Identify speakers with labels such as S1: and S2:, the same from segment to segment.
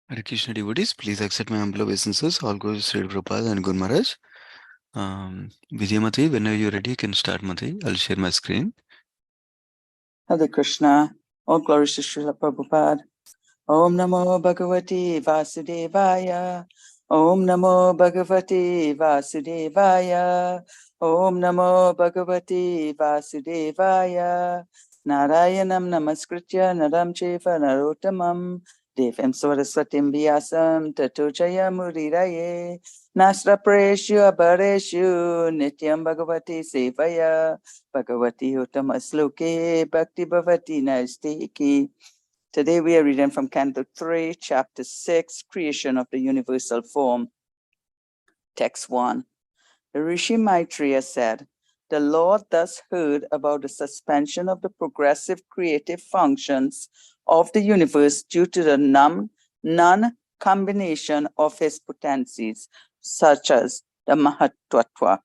S1: Hare Krishna devotees, please accept my humble obeisances. All goes Sri Prabhupada and Guru Maharaj. Vijay Mati, whenever you're ready, you can start Mati. I'll share my screen.
S2: Hare Krishna, all glories to Srila Prabhupada. Om Namo Bhagavati Vasudevaya. Om Namo Bhagavati Vasudevaya. Om Namo Bhagavati Vasudevaya. Narayanam Namaskritya Naram Cheva Narottamam Devim Saraswatim Vyasam Tato Jaya Muriraye Nasra Preshu Abhareshu Nityam Bhagavati Sevaya Bhagavati Uttama Sloke Bhakti Bhavati Naistiki. Today we are reading from Canto 3, Chapter 6, Creation of the Universal Form. Text 1. The Rishi Maitreya said, "The Lord thus heard about the suspension of the progressive creative functions of the universe due to the non-combination of his potencies, such as the Mahatattva."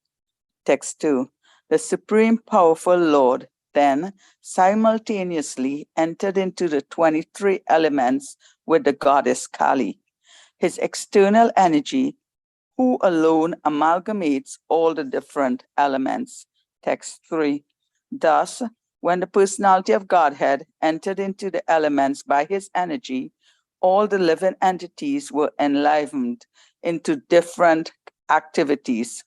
S2: Text 2. The Supreme Powerful Lord then simultaneously entered into the 23 elements with the goddess Kali. His external energy, who alone amalgamates all the different elements. Text 3. Thus, when the personality of Godhead entered into the elements by his energy, all the living entities were enlivened into different activities,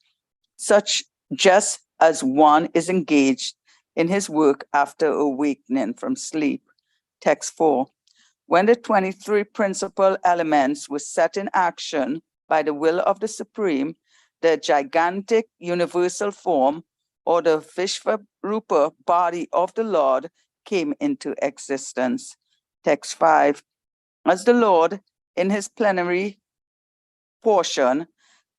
S2: such just as one is engaged in his work after awakening from sleep. Text 4. When the 23 principal elements were set in action by the will of the Supreme, the gigantic universal form, or the Vishvarupa body of the Lord, came into existence. Text 5. As the Lord, in his plenary portion,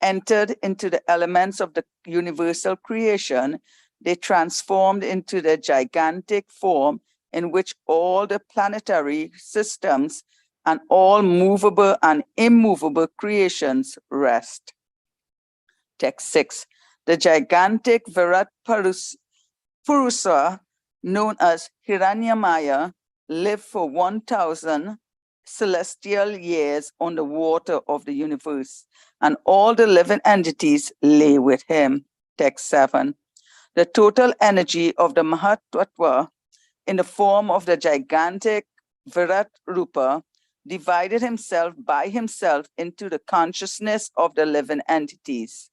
S2: entered into the elements of the universal creation, they transformed into the gigantic form in which all the planetary systems and all movable and immovable creations rest. Text 6. The gigantic Virat Purusa, known as Hiranyamaya, lived for 1,000 celestial years on the water of the universe, and all the living entities lay with him. Text 7. The total energy of the Mahatattva in the form of the gigantic Virat Rupa divided himself by himself into the consciousness of the living entities,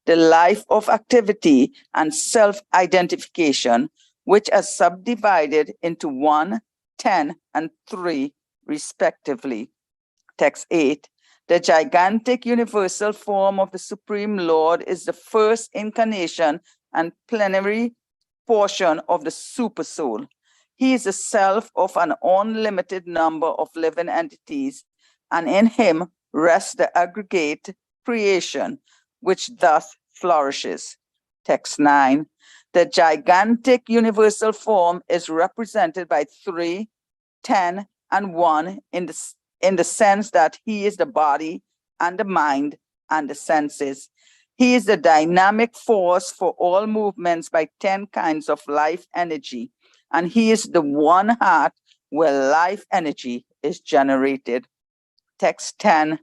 S2: the life of activity and self-identification, which are subdivided into 1, 10, and 3, respectively. Text 8. The gigantic universal form of the Supreme Lord is the first incarnation and plenary portion of the Supersoul. He is the self of an unlimited number of living entities, and in him rests the aggregate creation, which thus flourishes. Text 9. The gigantic universal form is represented by 3, 10, and 1 in the sense that he is the body and the mind and the senses. He is the dynamic force for all movements by 10 kinds of life energy, and he is the one heart where life energy is generated. Text 10.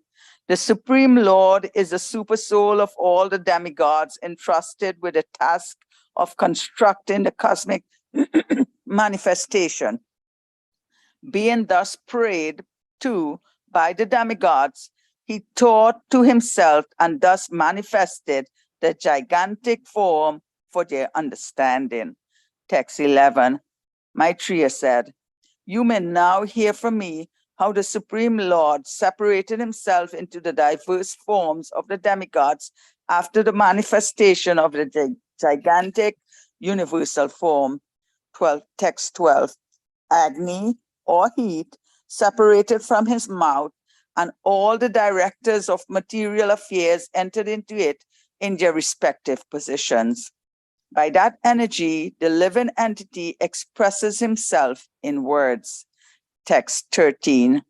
S2: The Supreme Lord is the super soul of all the demigods entrusted with the task of constructing the cosmic manifestation. Being thus prayed to by the demigods, he taught to himself and thus manifested the gigantic form for their understanding. Text 11. Maitreya said, "You may now hear from me how the Supreme Lord separated himself into the diverse forms of the demigods after the manifestation of the gigantic universal form." 12, text 12. Agni, or heat, separated from his mouth, and all the directors of material affairs entered into it in their respective positions. By that energy, the living entity expresses himself in words. Text 13.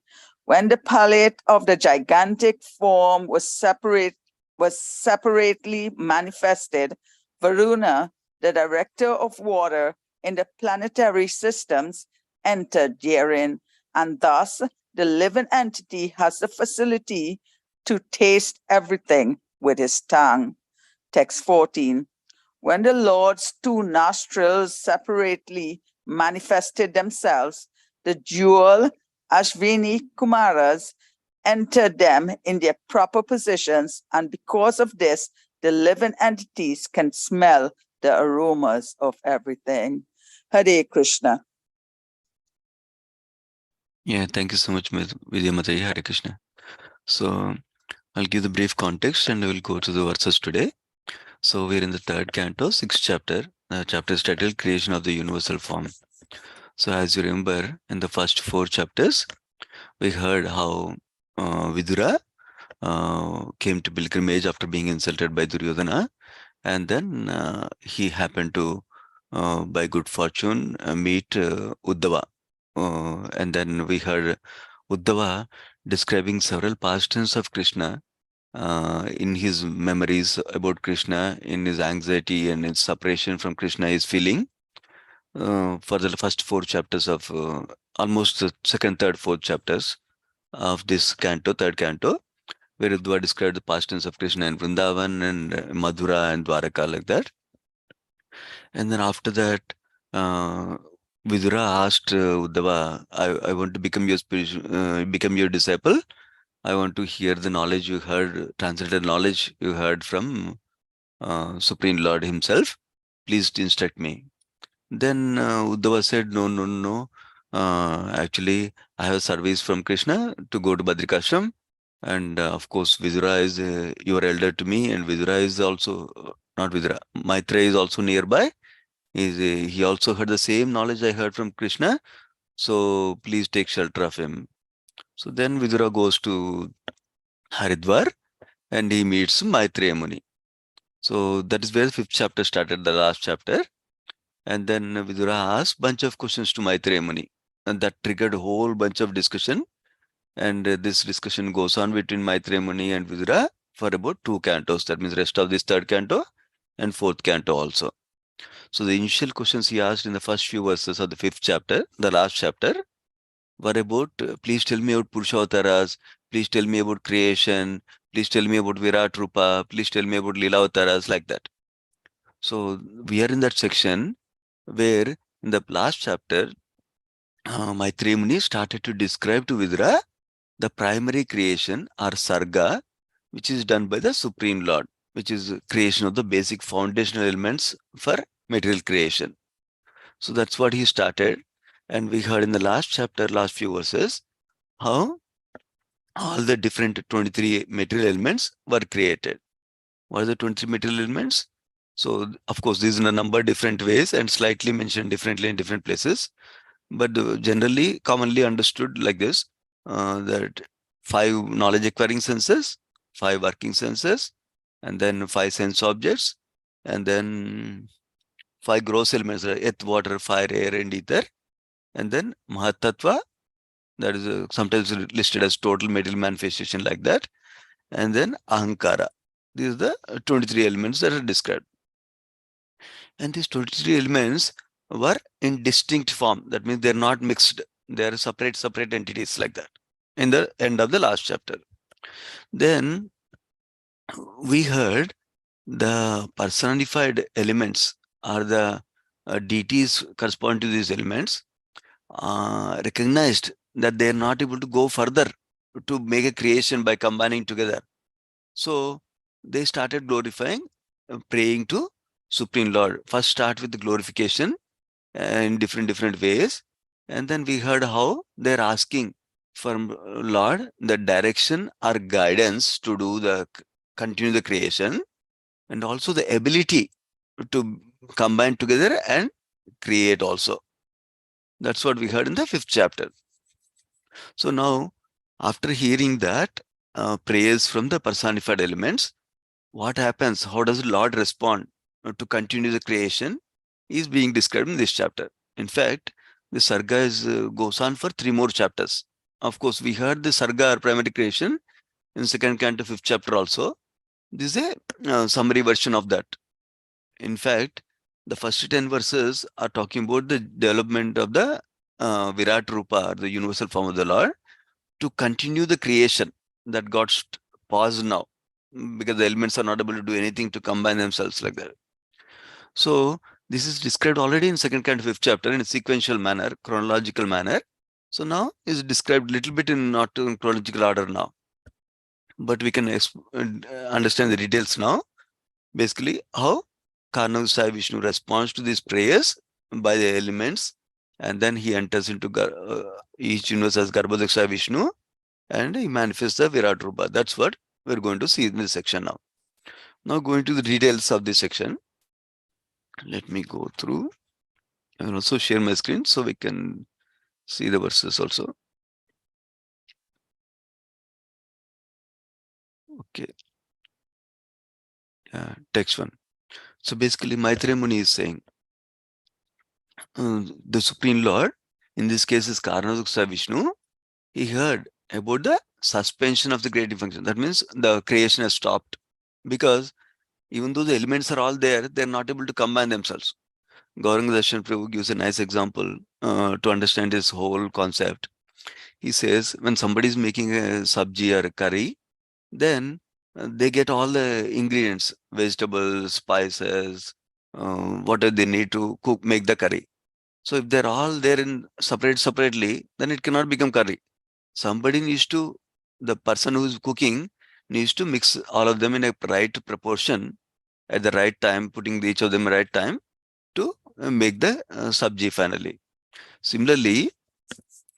S2: When the palette of the gigantic form was separately manifested, Varuna, the director of water in the planetary systems, entered therein, and thus the living entity has the facility to taste everything with his tongue. Text 14. When the Lord's two nostrils separately manifested themselves, the dual Ashvini Kumaras entered them in their proper positions, and because of this, the living entities can smell the aromas of everything. Hare Krishna.
S1: Yeah, thank you so much, Vidya Mataji. Hare Krishna. So I'll give the brief context and we'll go to the verses today. So we're in the third canto, sixth chapter. The chapter is titled Creation of the Universal Form. So as you remember, in the first four chapters, we heard how Vidura came to pilgrimage after being insulted by Duryodhana, and then he happened to, by good fortune, meet Uddhava. And then we heard Uddhava describing several pastimes of Krishna in his memories about Krishna, in his anxiety and his separation from Krishna, is feeling for the first four chapters of almost the second, third, fourth chapters of this canto, third canto, where Uddhava described the pastimes of Krishna in Vrindavan and Madhura and Dwaraka, like that. And then after that, uh, Vidura asked Uddhava, I want to become your become your disciple. I want to hear the knowledge you heard, translated knowledge you heard from Supreme Lord himself. Please instruct me. Then Uddhava said, no, no, no. Actually, I have service from Krishna to go to Badrikashram. And of course, Vidura is your elder to me, and Vidura is also, not Vidura, Maitreya is also nearby. He also heard the same knowledge I heard from Krishna. So please take shelter of him. So then Vidura goes to Haridwar and he meets Maitreya Muni. So that is where the fifth chapter started, the last chapter. And then Vidura asked bunch of questions to Maitreya Muni, and that triggered a whole bunch of discussion. And this discussion goes on between Maitreya Muni and Vidura for about two cantos. That means rest of this third canto and fourth canto also. So the initial questions he asked in the first few verses of the fifth chapter, the last chapter, were about please tell me about Purushavasaras, please tell me about creation, please tell me about Virat Rupa, please tell me about Leela Avataras, like that. So we are in that section where in the last chapter, Maitreya Muni started to describe to Vidura the primary creation or sarga, which is done by the Supreme Lord, which is creation of the basic foundational elements for material creation. So that's what he started. And we heard in the last chapter, last few verses, how all the different 23 material elements were created. What are the 23 material elements? So, of course, these in a number of different ways and slightly mentioned differently in different places. But generally, commonly understood like this, that 5 knowledge acquiring senses, 5 working senses, and then 5 sense objects, and then 5 gross elements, earth, water, fire, air, and ether, and then Mahatattva, that is sometimes listed as total material manifestation, like that, and then Ahankara. These are the 23 elements that are described. And these 23 elements were in distinct form. That means they're not mixed. They are separate entities, like that. In the end of the last chapter. Then we heard the personified elements or the deities corresponding to these elements recognized that they are not able to go further to make a creation by combining together. So they started glorifying, praying to Supreme Lord. First start with the glorification in different ways. And then we heard how they're asking from Lord the direction or guidance to do the continue the creation, and also the ability to combine together and create also. That's what we heard in the fifth chapter. So now, after hearing that prayers from the personified elements, what happens? How does the Lord respond to continue the creation? Is being described in this chapter. In fact, the sarga goes on for 3 more chapters. Of course, we heard the sarga or primary creation in second canto, fifth chapter also. This is a summary version of that. In fact, the first 10 verses are talking about the development of the Virat Rupa, or the universal form of the Lord. to continue the creation that got paused now, because the elements are not able to do anything to combine themselves like that. So this is described already in second canto, fifth chapter in a sequential manner, chronological manner. So now is described a little bit in not in chronological order now, but we can understand the details now. Basically, how Karna Sai Vishnu responds to these prayers by the elements, and then he enters into each universe as Garbhodaksha Vishnu, and he manifests the Virat Rupa. That's what we're going to see in this section now. Now going to the details of this section. Let me go through. I will also share my screen so we can see the verses also. Okay. Text 1. So basically, Maitreya Muni is saying, the Supreme Lord, in this case is Karnadaksha Vishnu, he heard about the suspension of the creative function. That means the creation has stopped, because even though the elements are all there, they're not able to combine themselves. Gauranga Darshan Prabhu gives a nice example to understand this whole concept. He says, when somebody is making a sabji or a curry, then they get all the ingredients, vegetables, spices, whatever they need to cook, make the curry. So if they're all there in separately, then it cannot become curry. Somebody needs to, the person who is cooking needs to mix all of them in a right proportion at the right time, putting each of them right time to make the sabji finally. Similarly,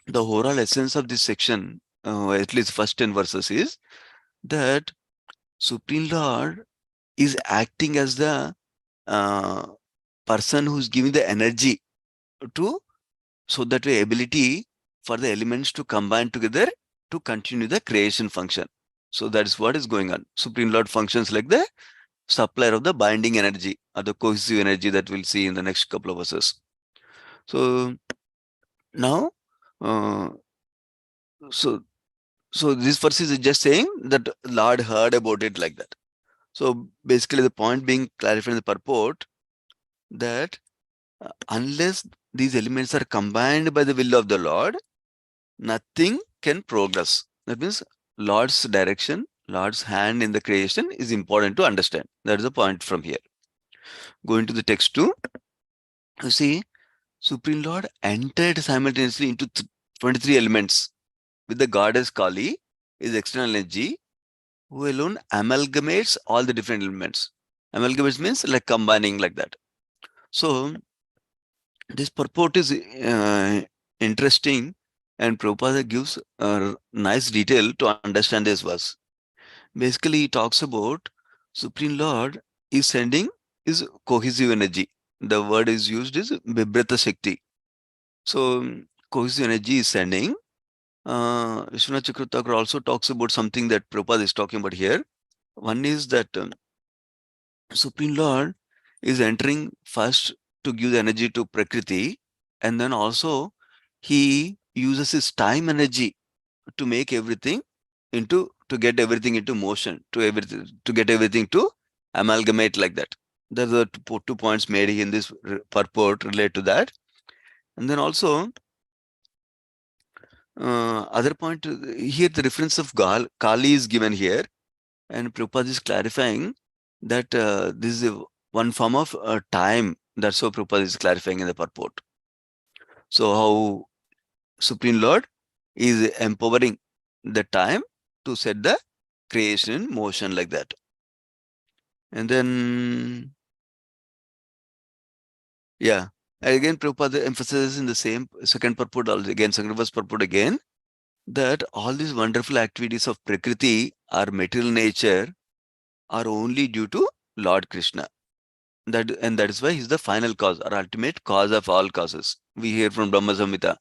S1: the overall essence of this section, at least first 10 verses, is that Supreme Lord is acting as the uh, person who's giving the energy to, so that way ability for the elements to combine together to continue the creation function. So that is what is going on. Supreme Lord functions like the supplier of the binding energy or the cohesive energy that we'll see in the next couple of verses. So now, uh, so so this verse is just saying that Lord heard about it like that. So basically, the point being clarified in the purport that unless these elements are combined by the will of the Lord, nothing can progress. That means Lord's direction, Lord's hand in the creation is important to understand. That is the point from here. Going to the text 2, you see, Supreme Lord entered simultaneously into 23 elements with the goddess Kali, is external energy, who alone amalgamates all the different elements. Amalgamates means like combining like that. So this purport is interesting, and Prabhupada gives a nice detail to understand this verse. Basically, he talks about Supreme Lord is sending is cohesive energy. The word is used is Vibrata Shakti. So, cohesive energy is sending. Vishwanath Chakravarti also talks about something that Prabhupada is talking about here. One is that Supreme Lord is entering first to give the energy to Prakriti, and then also he uses his time energy to make everything into, to get everything into motion, to get everything to amalgamate like that. There are the two points made in this purport relate to that. And then also other point here, the reference of Kali is given here, and Prabhupada is clarifying that this is one form of time. That's what Prabhupada is clarifying in the purport. So how Supreme Lord is empowering the time to set the creation in motion like that. And then, yeah, again Prabhupada emphasizes in the same second purport, again, second verse purport again, that all these wonderful activities of Prakriti or material nature are only due to Lord Krishna. That is why he's the final cause or ultimate cause of all causes. We hear from Brahma Samhita,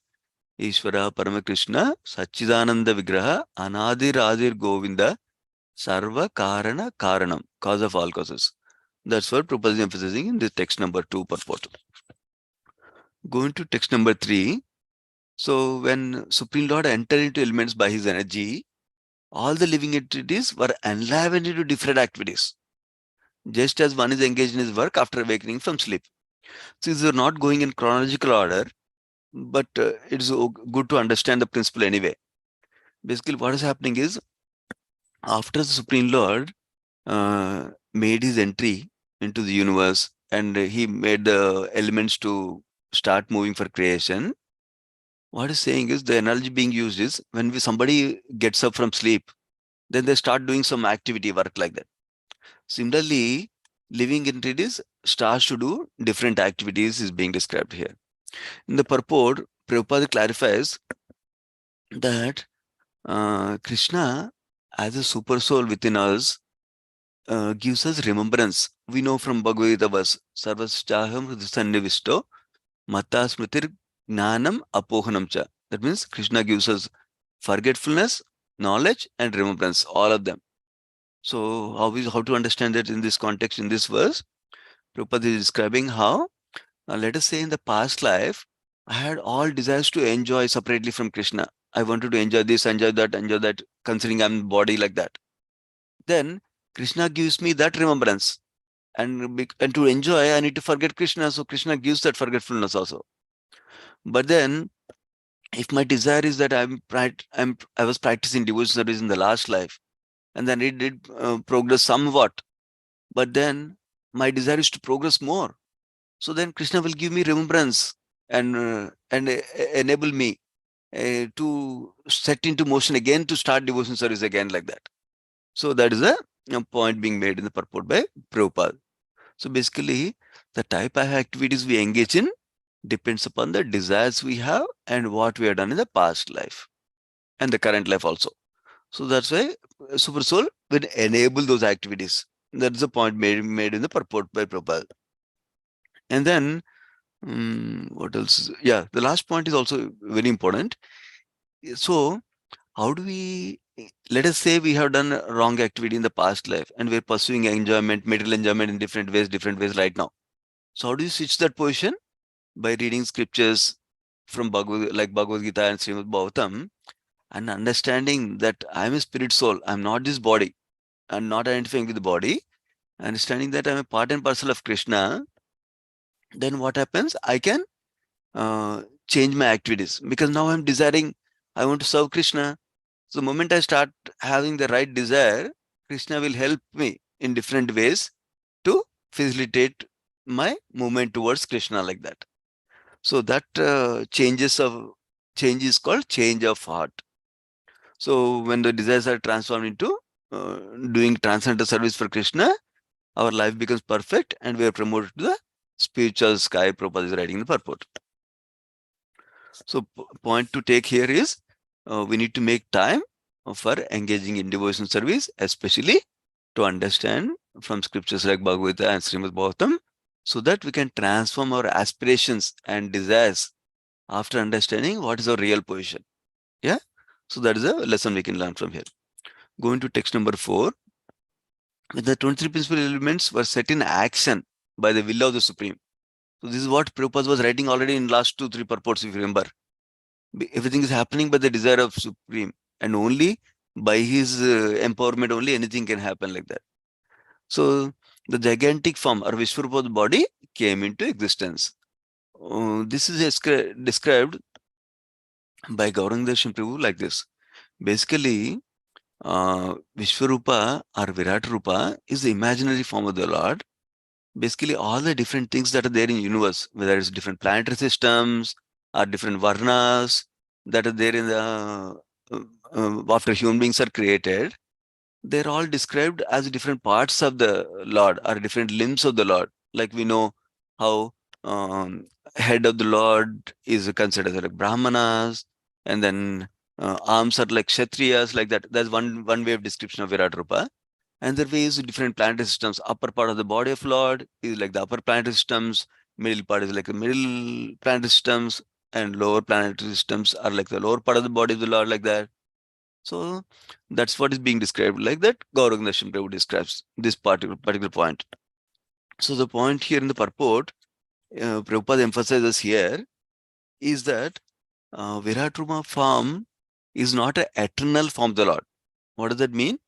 S1: Ishvara Paramakrishna Sachidananda Vigraha Anadir Adir Govinda Sarva Karana Karanam, cause of all causes. That's what Prabhupada is emphasizing in the text number 2 purport. Going to text number 3. So when Supreme Lord entered into elements by his energy, all the living entities were enlivened into different activities, just as one is engaged in his work after awakening from sleep. So these are not going in chronological order, but it's good to understand the principle anyway. Basically, what is happening is, after the Supreme Lord made his entry into the universe and he made the elements to start moving for creation, what he's saying is the analogy being used is when somebody gets up from sleep, then they start doing some activity work like that. Similarly, living entities starts to do different activities is being described here. In the purport, Prabhupada clarifies that Krishna, as a super soul within us, gives us remembrance. We know from Bhagavad Gita verse, Sarvaschaham Hridasannivisto Mata Smritir Gnanam Apohanam Cha. That means Krishna gives us forgetfulness, knowledge, and remembrance, all of them. So, how to understand that in this context, in this verse? Prabhupada is describing how, let us say in the past life, I had all desires to enjoy separately from Krishna. I wanted to enjoy this, enjoy that, considering I'm body like that. Then Krishna gives me that remembrance. And to enjoy, I need to forget Krishna. So Krishna gives that forgetfulness also. But then, if my desire is that I was practicing devotional service in the last life, and then it did progress somewhat, but then my desire is to progress more. So then Krishna will give me remembrance and enable me to set into motion again to start devotion service again like that. So that is a point being made in the purport by Prabhupada. So basically, the type of activities we engage in depends upon the desires we have and what we have done in the past life and the current life also. So that's why Super Soul will enable those activities. That's the point made in the purport by Prabhupada. And then, what else? Yeah, the last point is also very important. So, how do we, let us say we have done a wrong activity in the past life and we're pursuing enjoyment, material enjoyment in different ways right now. So, how do you switch that position? By reading scriptures from like Bhagavad Gita and Srimad Bhagavatam, and understanding that I'm a spirit soul, I'm not this body, and not identifying with the body, understanding that I'm a part and parcel of Krishna, then what happens? I can change my activities because now I'm desiring, I want to serve Krishna. So the moment I start having the right desire, Krishna will help me in different ways to facilitate my movement towards Krishna like that. So that change is called change of heart. So when the desires are transformed into doing transcendental service for Krishna, our life becomes perfect and we are promoted to the spiritual sky. Prabhupada is writing the purport. So point to take here is we need to make time for engaging in devotional service, especially to understand from scriptures like Bhagavad Gita and Srimad Bhagavatam, so that we can transform our aspirations and desires after understanding what is our real position. Yeah. So that is a lesson we can learn from here. Going to text number 4. The 23 principal elements were set in action by the will of the Supreme. So this is what Prabhupada was writing already in last 2-3 purports, if you remember. Everything is happening by the desire of Supreme, and only by his empowerment only anything can happen like that. So the gigantic form or Vishwarupa's body came into existence. This is described by Gauranga Prabhu like this. Basically, Vishwarupa or Virat Rupa is the imaginary form of the Lord. Basically, all the different things that are there in universe, whether it's different planetary systems or different varnas that are there in the after human beings are created, they're all described as different parts of the Lord or different limbs of the Lord. Like we know how head of the Lord is considered as like Brahmanas, and then arms are like Kshatriyas, like that. That's one way of description of Virat Rupa. And there is different planetary systems. Upper part of the body of Lord is like the upper planetary systems, middle part is like the middle planetary systems, and lower planetary systems are like the lower part of the body of the Lord, like that. So that's what is being described like that. Gauranga Prabhu describes this particular point. So the point here in the purport, Prabhupada emphasizes here is that Viratruma form is not an eternal form of the Lord. What does that mean?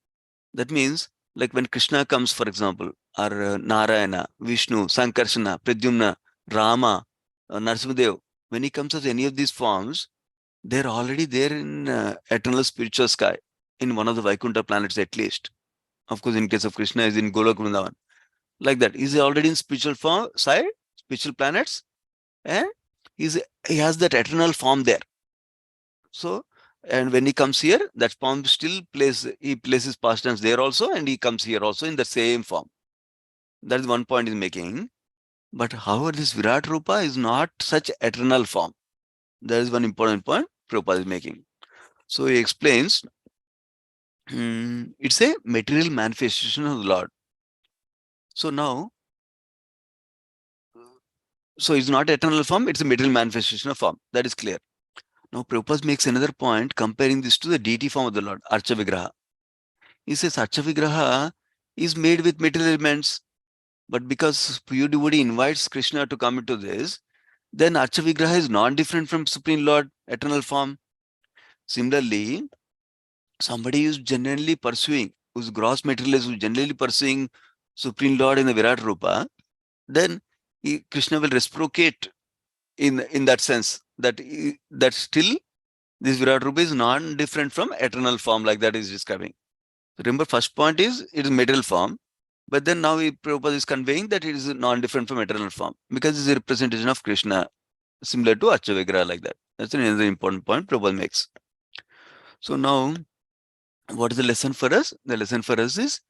S1: That means like when Krishna comes, for example, or Narayana, Vishnu, Sankarsana, Pradyumna, Rama, Narasimhadev, when he comes as any of these forms, They're already there in eternal spiritual sky, in one of the Vaikuntha planets at least. Of course, in case of Krishna, is in Golok Vrindavan. Like that. He's already in spiritual form, side, spiritual planets, and he has that eternal form there. So, and when he comes here, that form still he places past tense there also, and he comes here also in the same form. That is one point he's making. But however, this Virat Rupa is not such eternal form. That is one important point Prabhupada is making. So he explains, it's a material manifestation of the Lord. So now, so it's not eternal form, it's a material manifestation of form. That is clear. Now Prabhupada makes another point comparing this to the deity form of the Lord, Archa Vigraha. He says Archa Vigraha is made with material elements, but because pure devotee invites Krishna to come into this, then Archa Vigraha is not different from Supreme Lord, eternal form. Similarly, somebody who's genuinely pursuing, whose gross materialist, who's genuinely pursuing Supreme Lord in the Virat Rupa, then Krishna will reciprocate in that sense that that still this Virat Rupa is not different from eternal form, like that is describing. Remember, first point is it is material form, but then now Prabhupada is conveying that it is non-different from eternal form because it's a representation of Krishna, similar to Archa like that. That's another important point Prabhupada makes. So now, what is the lesson for us? The lesson for us is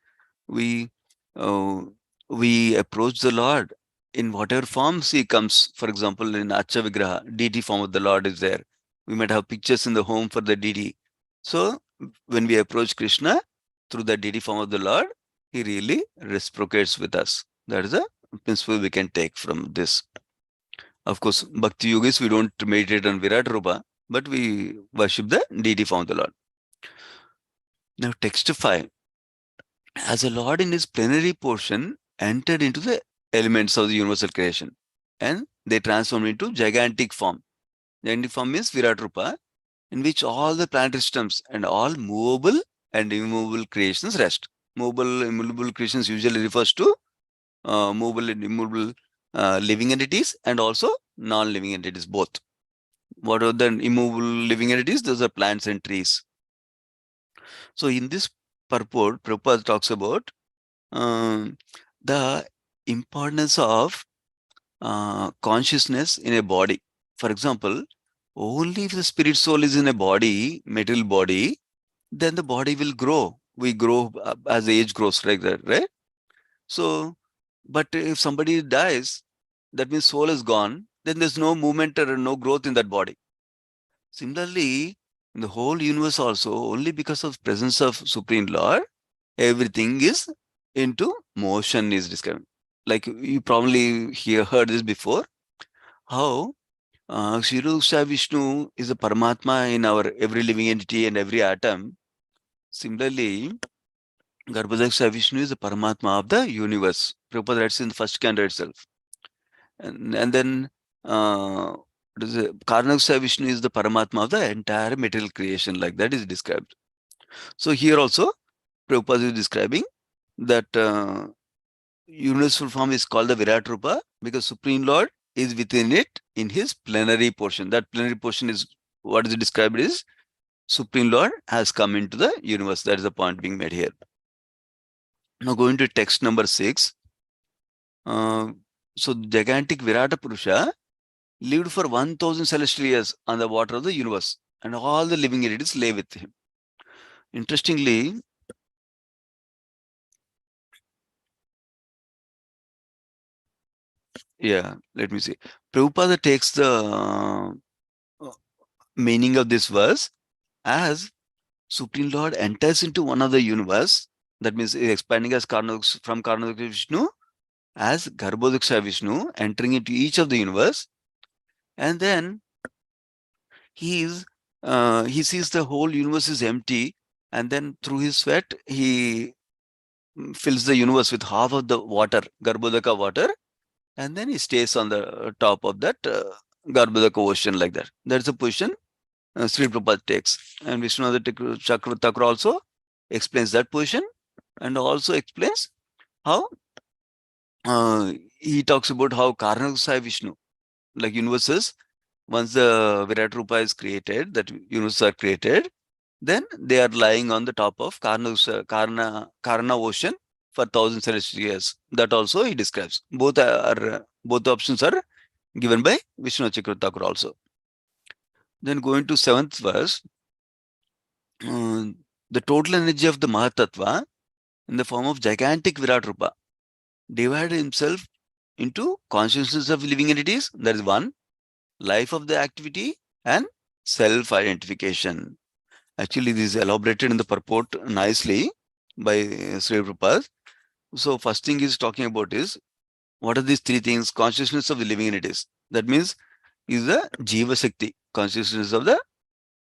S1: we uh, we approach the Lord in whatever forms he comes. For example, in Acha Vigraha, deity form of the Lord is there. We might have pictures in the home for the deity. So when we approach Krishna through the deity form of the Lord, he really reciprocates with us. That is a principle we can take from this. Of course, Bhakti Yogis, we don't meditate on Virat Rupa, but we worship the deity form of the Lord. Now, text 5. As a Lord in his plenary portion entered into the elements of the universal creation and they transformed into gigantic form. Gigantic form means Virat Rupa, in which all the planetary systems and all movable and immovable creations rest. Movable, immovable creations usually refers to movable and immovable living entities and also non-living entities, both. What are the immovable living entities? Those are plants and trees. So in this purport, Prabhupada talks about the importance of consciousness in a body. For example, only if the spirit soul is in a body, material body, then the body will grow. We grow as the age grows, like that, right? So, but if somebody dies, that means soul is gone, then there's no movement or no growth in that body. Similarly, in the whole universe also, only because of presence of Supreme Lord, everything is into motion is described. Like you probably heard this before, how Shiruksha Vishnu is a Paramatma in our every living entity and every atom. Similarly, Garbhodaksha Vishnu is the Paramatma of the universe. Prabhupada writes in the first canto itself. And then Karnaksha Vishnu is the Paramatma of the entire material creation, like that is described. So here also, Prabhupada is describing that universal form is called the Virat Rupa because Supreme Lord is within it in his plenary portion. That plenary portion is what is described is Supreme Lord has come into the universe. That is the point being made here. Now going to text number 6. So gigantic Virata Purusha lived for 1000 celestial years on the water of the universe and all the living entities lay with him. Interestingly, yeah, let me see. Prabhupada takes the meaning of this verse as Supreme Lord enters into one of the universe. That means expanding as from Karnadaksha Vishnu as Garbhodaksha Vishnu, entering into each of the universe. And then he sees the whole universe is empty. And then through his sweat, he fills the universe with half of the water, Garbhodaka water. And then he stays on the top of that Garbhodaka ocean like that. That's the position Sri Prabhupada takes. And Vishwanath Chakravarti also explains that position and also explains how he talks about how Karnakasai Vishnu, like universes, Once the Virat Rupa is created, that universes are created, then they are lying on the top of Karna ocean for thousands of years. That also he describes. Both options are given by Vishnu Chakravarti Thakur also. Then going to 7th verse, uh, the total energy of the Mahatattva in the form of gigantic Virat Rupa divided himself into consciousness of living entities, that is one, life of the activity, and self-identification. Actually, this is elaborated in the purport nicely by Sri Prabhupada. So, first thing he's talking about is, what are these three things? Consciousness of the living entities. That means is the Jiva Shakti, consciousness of the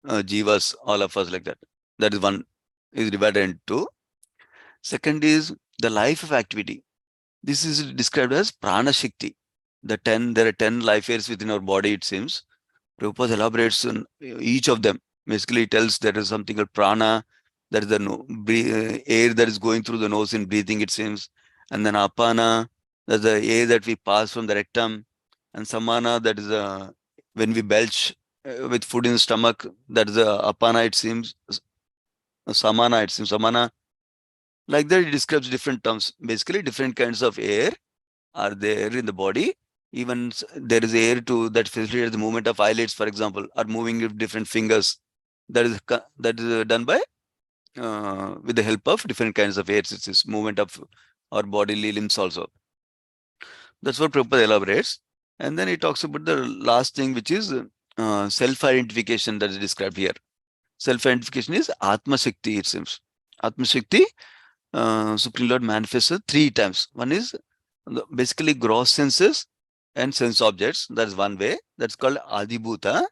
S1: Jivas, all of us like that. That is one, is divided into. Second is the life of activity. This is described as Prana Shakti. There are 10 life airs within our body, it seems. Prabhupada elaborates on each of them. Basically, it tells there is something called prana, that is the air that is going through the nose in breathing, it seems. And then apana, that's the air that we pass from the rectum. And samana, that is when we belch with food in the stomach, that is the apana, it seems. Samana, it seems. Samana. Like that, it describes different terms. Basically, different kinds of air are there in the body. Even there is air to that facilitates the movement of eyelids, for example, or moving with different fingers. That is done by with the help of different kinds of airs. It's this movement of our bodily limbs also. That's what Prabhupada elaborates. And then he talks about the last thing, which is self-identification that is described here. Self-identification is Atma Shakti, it seems. Atma Shakti, Supreme Lord manifests 3 times. One is basically gross senses and sense objects. That's one way. That's called Adibhuta.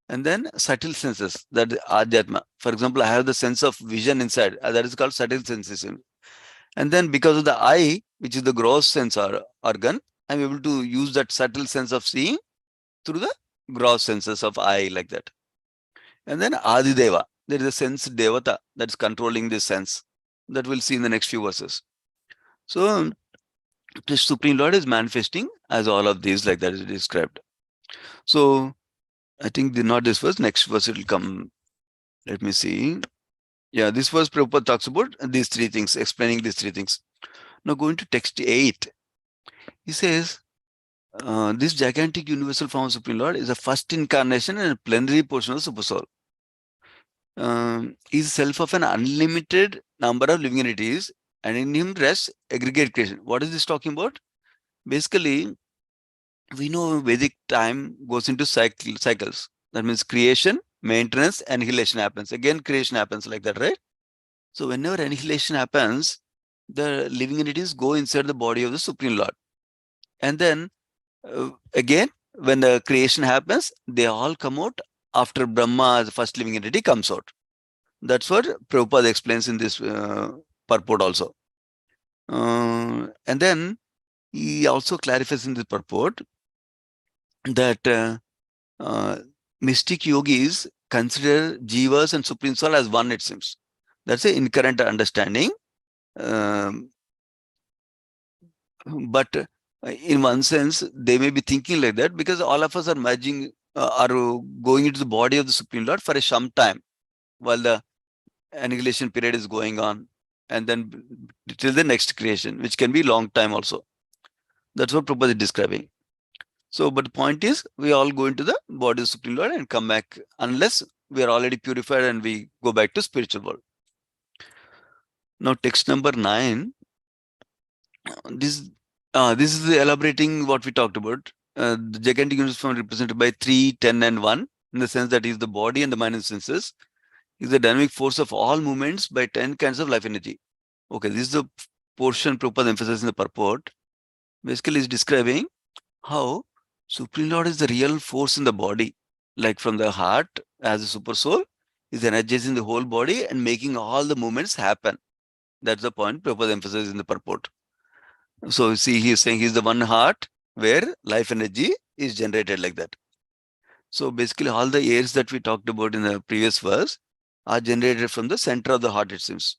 S1: And then subtle senses, that is Adhyatma. For example, I have the sense of vision inside. That is called subtle senses. And then because of the eye, which is the gross sense organ, I'm able to use that subtle sense of seeing through the gross senses of eye, like that. And then Adideva, there is a sense devata that's controlling this sense, that we'll see in the next few verses. So the Supreme Lord is manifesting as all of these, like that is described. So I think not this verse, next verse it will come. Let me see. Yeah, this verse Prabhupada talks about these 3 things, explaining these 3 things. Now going to text 8, he says, this gigantic universal form of Supreme Lord is a first incarnation and a plenary portion of Super Soul. Is self of an unlimited number of living entities, and in him rests aggregate creation. What is this talking about? Basically, we know Vedic time goes into cycles. That means creation, maintenance, annihilation happens. Again, creation happens, like that, right? So whenever annihilation happens, the living entities go inside the body of the Supreme Lord. And then again, when the creation happens, they all come out after Brahma, the first living entity, comes out. That's what Prabhupada explains in this purport also. And then he also clarifies in this purport that mystic yogis consider jivas and Supreme Soul as one, it seems. That's an incorrect understanding. Um, but in one sense, they may be thinking like that because all of us are merging, are going into the body of the Supreme Lord for a some time while the annihilation period is going on, and then till the next creation, which can be long time also. That's what Prabhupada is describing. So, but the point is, we all go into the body of the Supreme Lord and come back, unless we are already purified and we go back to spiritual world. Now, text number 9. This this is elaborating what we talked about. The gigantic universe form represented by 3, 10, and 1, in the sense that is the body and the mind and senses, is the dynamic force of all movements by 10 kinds of life energy. Okay, this is the portion Prabhupada emphasizes in the purport. Basically, is describing how Supreme Lord is the real force in the body, like from the heart as a super soul, is energizing the whole body and making all the movements happen. That's the point Prabhupada emphasizes in the purport. So see, he is saying he's the one heart where life energy is generated, like that. So basically, all the airs that we talked about in the previous verse are generated from the center of the heart, it seems.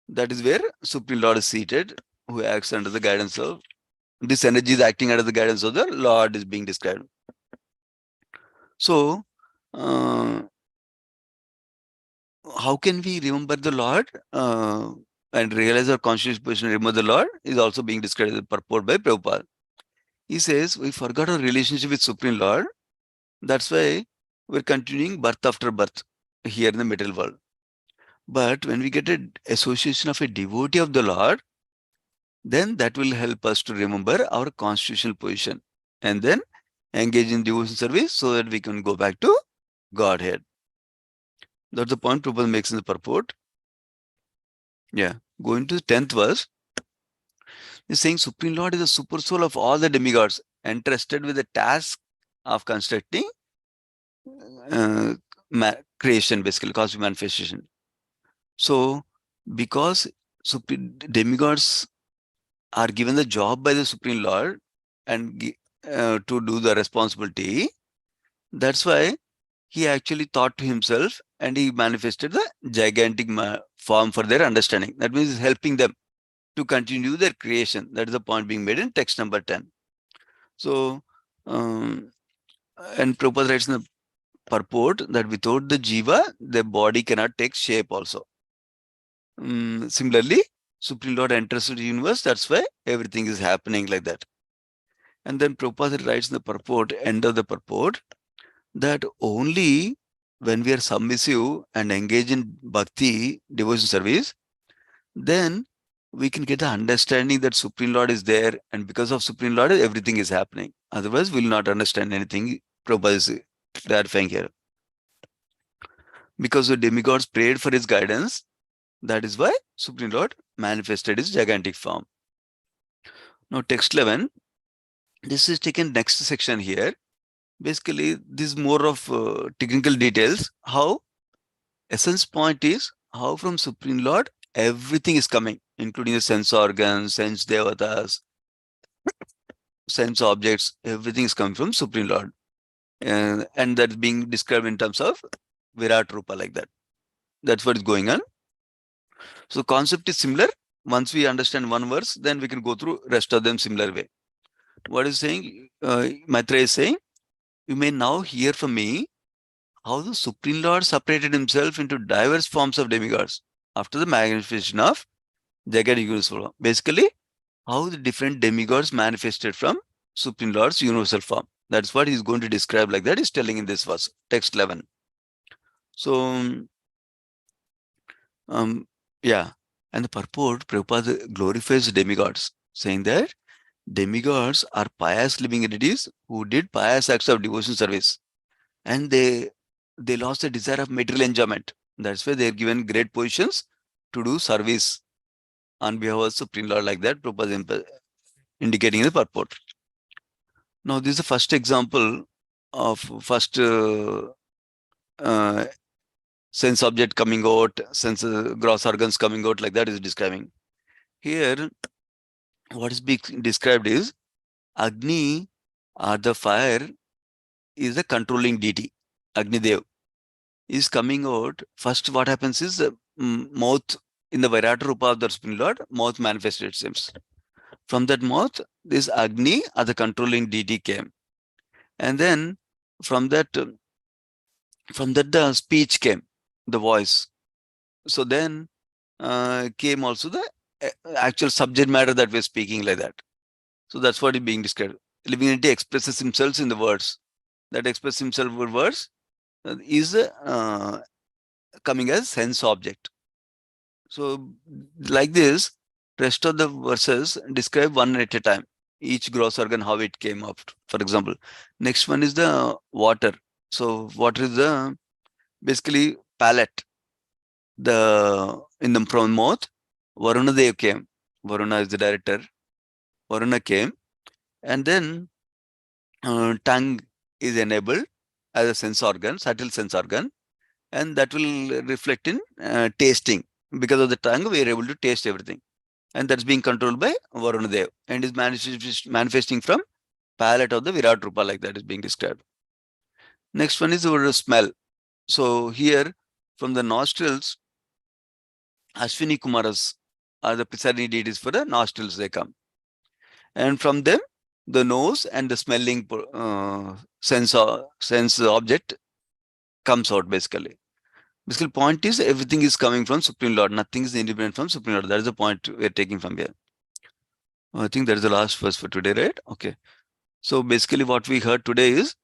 S1: That is where Supreme Lord is seated, who acts under the guidance of this energy, is acting under the guidance of the Lord, is being described. So, uh, how can we remember the Lord and realize our conscious position and remember the Lord is also being described as a purport by Prabhupada. He says, we forgot our relationship with Supreme Lord. That's why we're continuing birth after birth here in the material world. But when we get an association of a devotee of the Lord, then that will help us to remember our constitutional position and then engage in devotion service so that we can go back to Godhead. That's the point Prabhupada makes in the purport. Yeah. Going to the 10th verse, he's saying Supreme Lord is the super soul of all the demigods, entrusted with the task of constructing uh, creation, basically, cosmic manifestation. So, because demigods are given the job by the Supreme Lord and to do the responsibility, that's why he actually thought to himself and he manifested the gigantic form for their understanding. That means helping them to continue their creation. That is the point being made in text number 10. So, and Prabhupada writes in the purport that without the jiva, the body cannot take shape also. Similarly, Supreme Lord enters the universe, that's why everything is happening like that. And then Prabhupada writes in the purport, end of the purport, that only when we are submissive and engage in bhakti, devotion service, then we can get the understanding that Supreme Lord is there, and because of Supreme Lord, everything is happening. Otherwise, we will not understand anything. Prabhupada is clarifying here. Because the demigods prayed for his guidance, that is why Supreme Lord manifested his gigantic form. Now, text 11, this is taken next section here. Basically, this is more of technical details. How essence point is how from Supreme Lord everything is coming, including the sense organs, sense devatas, sense objects, everything is coming from Supreme Lord. And that's being described in terms of Virat Rupa like that. That's what is going on. So concept is similar. Once we understand one verse, then we can go through rest of them similar way. What is saying? Maitreya is saying, you may now hear from me how the Supreme Lord separated himself into diverse forms of demigods after the manifestation of Jagat Universal. Basically, how the different demigods manifested from Supreme Lord's universal form. That's what he's going to describe like that. He's telling in this verse, text 11. So, yeah. And the purport, Prabhupada glorifies demigods, saying that demigods are pious living entities who did pious acts of devotion service. And they lost the desire of material enjoyment. That's why they're given great positions to do service on behalf of Supreme Lord like that, Prabhupada indicating the purport. Now, this is the first example of first uh, sense object coming out, sense gross organs coming out like that is describing. Here, what is being described is Agni or the fire is the controlling deity. Agni Dev is coming out. First, what happens is mouth in the Vairata Rupa of the Supreme Lord, mouth manifested itself. From that mouth, this Agni or the controlling deity came. And then from that the speech came, the voice. So then came also the actual subject matter that we're speaking like that. So that's what is being described. Living entity expresses himself in the words. That express himself with words is coming as sense object. So like this, rest of the verses describe one at a time. Each gross organ, how it came up, for example. Next one is the water. So water is the basically palate. In the from mouth, Varuna Dev came. Varuna is the director. Varuna came, and then tongue is enabled as a sense organ, subtle sense organ, and that will reflect in tasting. Because of the tongue, we are able to taste everything, and that's being controlled by Varuna Dev, and is manifesting from palate of the Virat Rupa, like that is being described. Next one is our smell. So here, from the nostrils, Ashwini Kumaras are the Pisani deities for the nostrils they come. And from them, the nose and the smelling sense object comes out basically. Basically, point is everything is coming from Supreme Lord. Nothing is independent from Supreme Lord. That is the point we are taking from here. I think that is the last verse for today, right? Okay. So basically, what we heard today is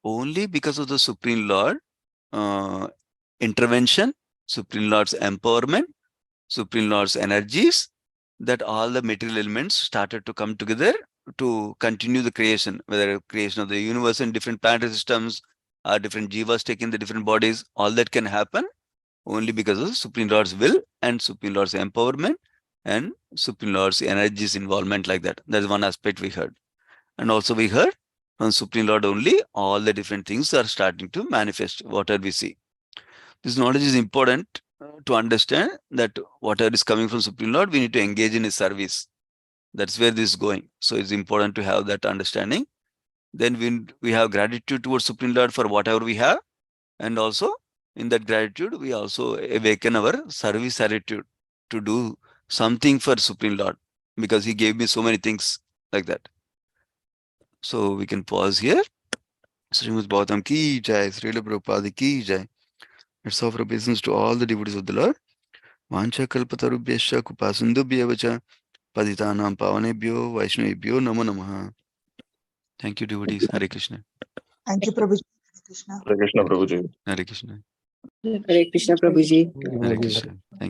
S1: only because of the Supreme Lord intervention, Supreme Lord's empowerment, Supreme Lord's energies, that all the material elements started to come together to continue the creation, whether creation of the universe and different planetary systems, different jivas taking the different bodies, all that can happen only because of Supreme Lord's will and Supreme Lord's empowerment and Supreme Lord's energies involvement like that. That's one aspect we heard. And also we heard from Supreme Lord only, all the different things are starting to manifest, whatever we see. This knowledge is important to understand that whatever is coming from Supreme Lord, we need to engage in His service. That's where this is going. So it's important to have that understanding. Then we have gratitude towards Supreme Lord for whatever we have. And also in that gratitude, we also awaken our service attitude to do something for Supreme Lord because He gave me so many things like that. So we can pause here. Srimad Bhagavatam ki jai, Srila Prabhupada ki jai. Let's offer obeisance to all the devotees of the Lord. Vancha kalpatarubhyascha kupasindubhyavacha paditanam pavanebhyo vaishnavebhyo namo namaha. Thank you, devotees. Hare Krishna.
S3: Thank you, Prabhuji. Hare Krishna.
S4: Hare Krishna, Prabhuji.
S1: Hare Krishna.
S5: Hare Krishna, Prabhuji.
S1: Hare Krishna.